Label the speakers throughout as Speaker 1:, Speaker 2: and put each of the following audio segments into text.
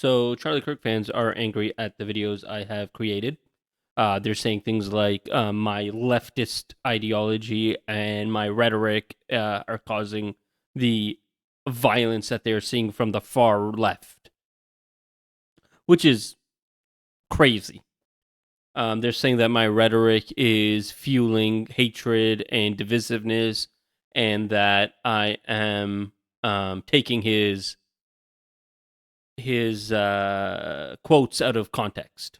Speaker 1: So Charlie Kirk fans are angry at the videos I have created. They're saying things like my leftist ideology and my rhetoric are causing the violence that they're seeing from the far left, which is crazy. They're saying that my rhetoric is fueling hatred and divisiveness, and that I am taking his quotes out of context.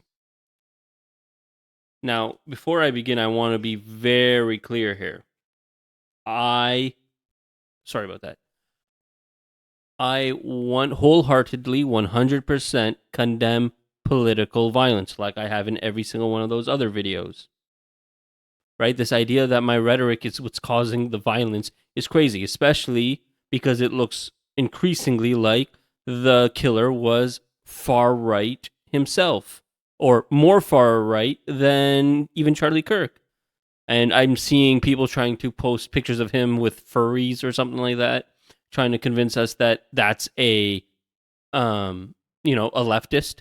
Speaker 1: Now, before I begin, I want to be very clear here. Sorry about that. I wholeheartedly, 100% condemn political violence, like I have in every single one of those other videos. Right? This idea that my rhetoric is what's causing the violence is crazy, especially because it looks increasingly like the killer was far right himself, or more far right than even Charlie Kirk. And I'm seeing people trying to post pictures of him with furries or something like that, trying to convince us that that's a leftist.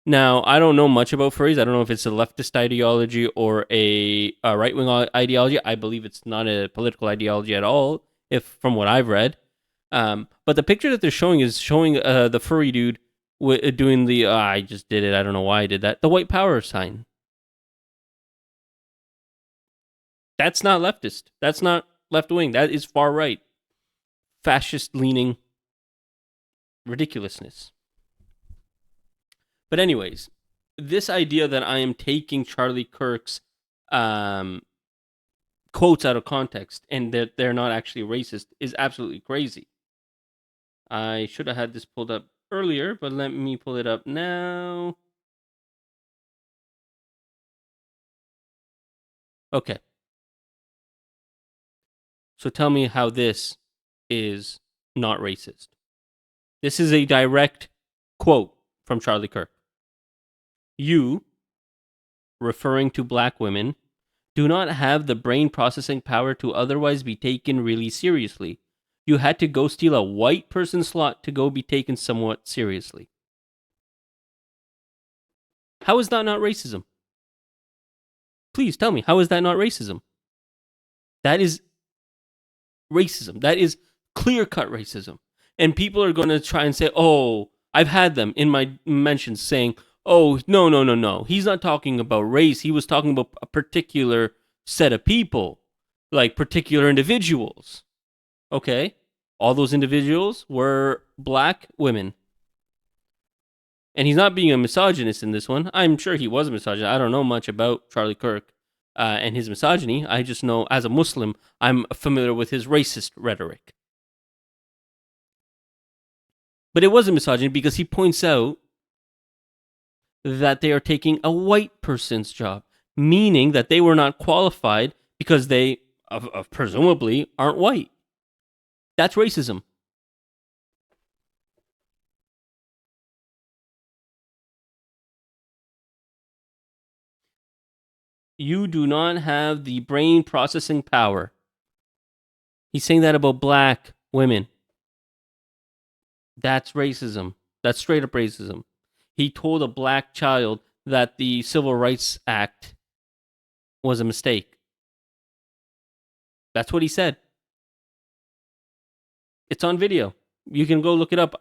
Speaker 1: Now, I don't know much about furries. I don't know if it's a leftist ideology or a right-wing ideology. I believe it's not a political ideology at all, if from what I've read. But the picture that they're showing is showing the furry dude doing the I just did it. I don't know why I did that. The white power sign. That's not leftist. That's not left-wing. That is far right. Fascist-leaning ridiculousness. But anyways, this idea that I am taking Charlie Kirk's quotes out of context and that they're not actually racist is absolutely crazy. I should have had this pulled up earlier, but let me pull it up now. Okay. So tell me how this is not racist. This is a direct quote from Charlie Kirk. You, referring to black women, do not have the brain processing power to otherwise be taken really seriously. You had to go steal a white person's slot to go be taken somewhat seriously. How is that not racism? Please tell me, how is that not racism? That is racism. That is clear-cut racism. And people are going to try and say, oh, I've had them in my mentions saying, oh, no. He's not talking about race. He was talking about a particular set of people, like particular individuals. Okay? All those individuals were black women. And he's not being a misogynist in this one. I'm sure he was a misogynist. I don't know much about Charlie Kirk and his misogyny. I just know, as a Muslim, I'm familiar with his racist rhetoric. But it wasn't misogyny because he points out that they are taking a white person's job, meaning that they were not qualified because they presumably aren't white. That's racism. You do not have the brain processing power. He's saying that about black women. That's racism. That's straight up racism. He told a black child that the Civil Rights Act was a mistake. That's what he said. It's on video. You can go look it up.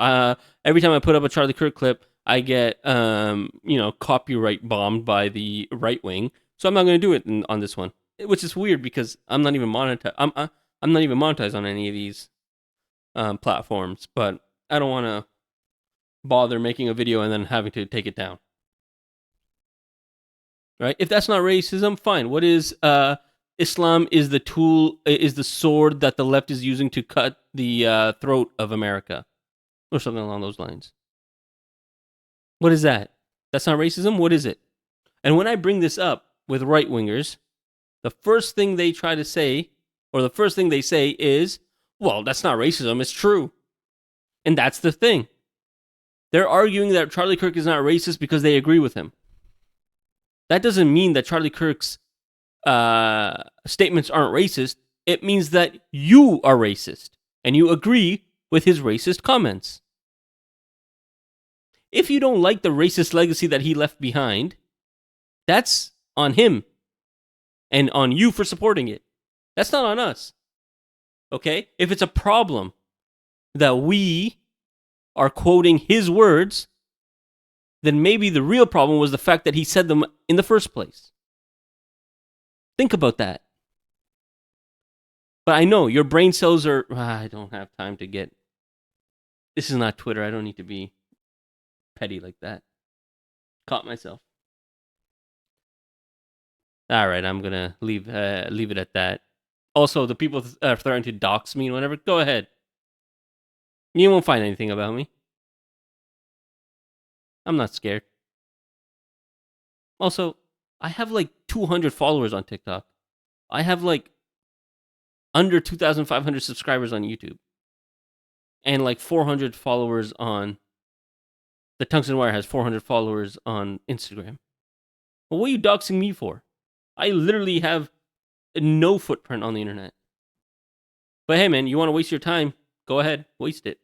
Speaker 1: Every time I put up a Charlie Kirk clip, I get copyright bombed by the right wing. So I'm not going to do it on this one, which is weird because I'm not even monetized. I'm not even monetized on any of these platforms, but I don't want to bother making a video and then having to take it down. Right? If that's not racism, fine. What is Islam is the tool, is the sword that the left is using to cut the throat of America, or something along those lines. What is that? That's not racism? What is it? And when I bring this up with right-wingers, the first thing they try to say, or the first thing they say is, well, that's not racism, it's true. And that's the thing. They're arguing that Charlie Kirk is not racist because they agree with him. That doesn't mean that Charlie Kirk's statements aren't racist. It means that you are racist and you agree with his racist comments. If you don't like the racist legacy that he left behind, that's on him and on you for supporting it. That's not on us. Okay? If it's a problem that we are quoting his words, then maybe the real problem was the fact that he said them in the first place. Think about that. But I know your brain cells are... I don't have time to get... This is not Twitter. I don't need to be petty like that. Caught myself. All right, I'm going to leave it at that. Also, the people are threatening to dox me and whatever, go ahead. You won't find anything about me. I'm not scared. Also, I have like 200 followers on TikTok. I have like under 2,500 subscribers on YouTube. And like 400 followers on... The Tungsten Wire has 400 followers on Instagram. Well, what are you doxing me for? I literally have no footprint on the internet. But hey, man, you want to waste your time? Go ahead, waste it.